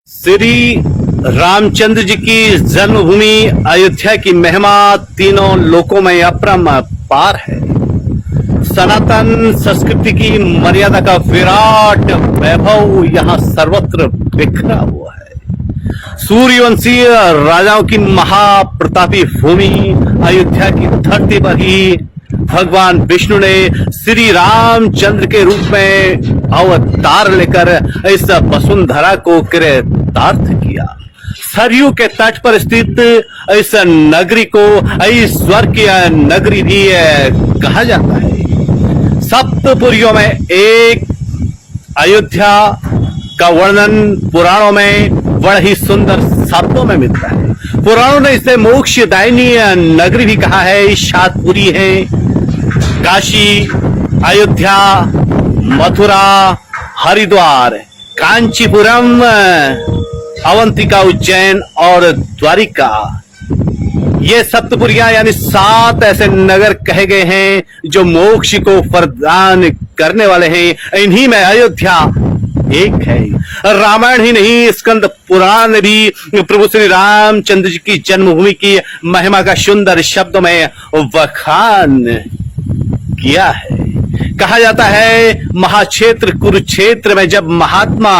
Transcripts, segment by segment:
श्री रामचंद्र जी की जन्मभूमि अयोध्या की महिमा तीनों लोकों में अपरंपार है। सनातन संस्कृति की मर्यादा का विराट वैभव यहाँ सर्वत्र बिखरा हुआ है। सूर्यवंशी राजाओं की महाप्रतापी भूमि अयोध्या की धरती पर ही भगवान विष्णु ने श्री रामचंद्र के रूप में अवतार लेकर इस वसुंधरा को कृतार्थ किया। सरयू के तट पर स्थित इस नगरी को ईश्वर की नगरी भी कहा जाता है। सप्तपुरियों में एक अयोध्या का वर्णन पुराणों में बड़ा ही सुंदर शब्दों में मिलता है। पुराणों ने इसे मोक्षदायिनी नगरी भी कहा है। शातपुरी है, काशी, अयोध्या, मथुरा, हरिद्वार, कांचीपुरम, अवंतिका, उज्जैन और द्वारिका, ये सप्तपुरियां यानी 7 ऐसे नगर कहे गए हैं जो मोक्ष को प्रदान करने वाले हैं। इन्हीं में अयोध्या एक है। रामायण ही नहीं, स्कंद पुराण ने भी प्रभु श्री रामचंद्र जी की जन्मभूमि की महिमा का सुंदर शब्दों में बखान किया है। कहा जाता है महाक्षेत्र कुरुक्षेत्र में जब महात्मा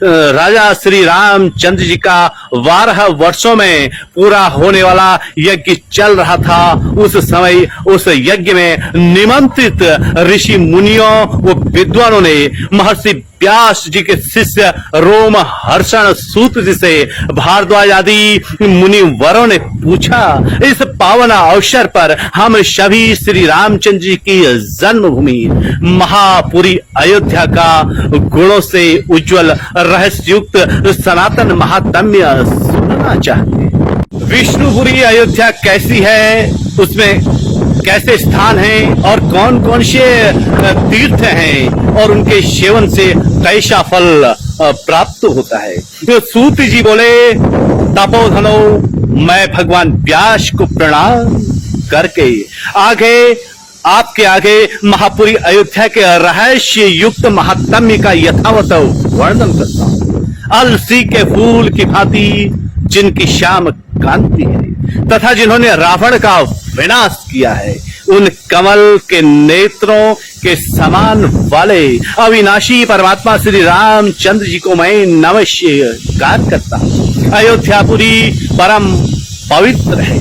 राजा श्री रामचंद्र जी का 12 वर्षों में पूरा होने वाला यज्ञ चल रहा था, उस समय उस यज्ञ में निमंत्रित ऋषि मुनियों व विद्वानों ने महर्षि व्यास जी के शिष्य रोम हर्षण सूत जी से भारद्वाज आदि मुनिवरों ने पूछा, इस पावन अवसर पर हम सभी श्री रामचंद्र जी की जन्मभूमि महापुरी अयोध्या का गुणों से उज्जवल रहस्ययुक्त सनातन महात्म्य सुनना चाहते हैं। विष्णुपुरी अयोध्या कैसी है, उसमें कैसे स्थान हैं और कौन कौन से तीर्थ हैं और उनके सेवन से कैसा फल प्राप्त होता है। सूत जी बोले, तपोधनो मैं भगवान व्यास को प्रणाम करके आपके आगे महापुरी अयोध्या के रहस्य युक्त महात्म्य का यथावत वर्णन करता हूँ। अलसी के फूल की भांति जिनकी श्याम कांति है तथा जिन्होंने रावण का विनाश किया है, उन कमल के नेत्रों के समान वाले अविनाशी परमात्मा श्री रामचंद्र जी को मैं नमस्कार करता हूँ। अयोध्यापुरी परम पवित्र है।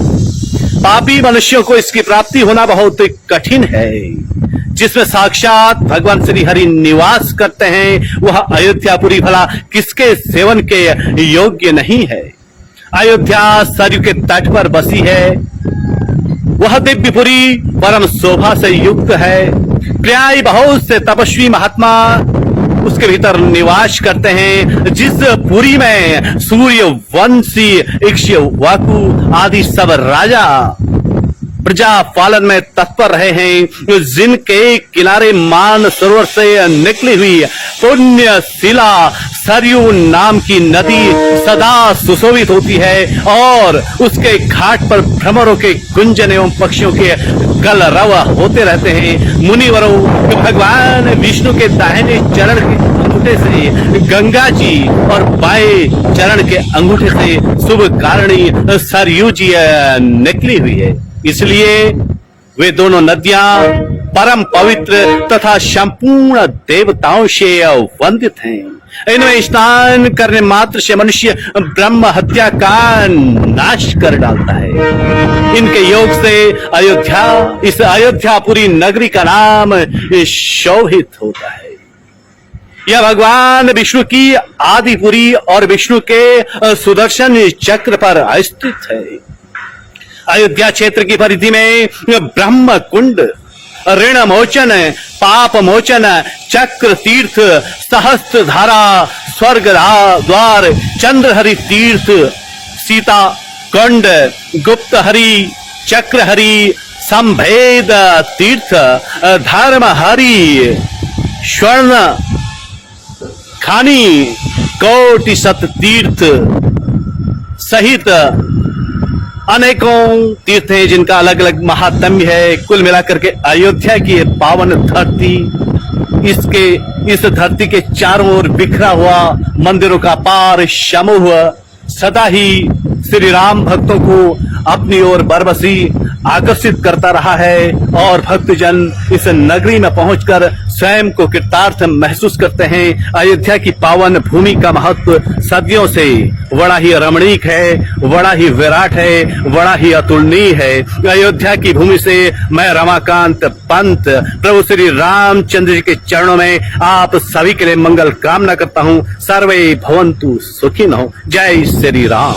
पापी मनुष्यों को इसकी प्राप्ति होना बहुत कठिन है। जिसमें साक्षात भगवान श्री हरि निवास करते हैं, वह अयोध्यापुरी भला किसके सेवन के योग्य नहीं है। अयोध्या सरयू के तट पर बसी है। वह दिव्यपुरी परम शोभा से युक्त है। प्राय बहुत से तपस्वी महात्मा उसके भीतर निवास करते हैं। जिस पुरी में सूर्यवंशी, इक्ष्वाकु आदि सब राजा प्रजा पालन में तत्पर रहे हैं, जिनके किनारे मान सरोवर से निकली हुई पुण्य शिला सरयू नाम की नदी सदा सुशोभित होती है और उसके घाट पर भ्रमरों के गुंजन एवं पक्षियों के कलरव होते रहते हैं। मुनिवरों भगवान विष्णु के दाहिने चरण के अंगूठे से गंगा जी और बाएं चरण के अंगूठे से शुभ कारिणी सरयू जी निकली हुई है। इसलिए वे दोनों नदियां परम पवित्र तथा संपूर्ण देवताओं से वंदित हैं। इनमें स्नान करने मात्र से मनुष्य ब्रह्म हत्या का नाश कर डालता है। इनके योग से इस अयोध्यापुरी नगरी का नाम शोभित होता है। यह भगवान विष्णु की आदिपुरी और विष्णु के सुदर्शन चक्र पर स्थित है। अयोध्या क्षेत्र की परिधि में ब्रह्म कुंड, ऋण मोचन, पाप मोचन, चक्र तीर्थ, सहस्त्र धारा, स्वर्ग द्वार, चंद्रहरि तीर्थ, सीता कुंड, गुप्त हरि, चक्र हरि, संभेद तीर्थ, धर्म हरि, स्वर्ण खानी, कोटि सत तीर्थ सहित अनेकों तीर्थ हैं जिनका अलग अलग महात्म्य है। कुल मिलाकर के अयोध्या की पावन धरती इस धरती के चारों ओर बिखरा हुआ मंदिरों का पार समूह सदा ही श्री राम भक्तों को अपनी ओर बरबसी आकर्षित करता रहा है और भक्तजन इस नगरी में पहुंचकर स्वयं को कृतार्थ महसूस करते हैं। अयोध्या की पावन भूमि का महत्व सदियों से बड़ा ही रमणीक है, बड़ा ही विराट है, बड़ा ही अतुलनीय है। अयोध्या की भूमि से मैं रमाकांत पंत प्रभु श्री रामचंद्र जी के चरणों में आप सभी के लिए मंगल कामना करता हूँ। सर्वे भवन्तु सुखिनः। जय श्री राम।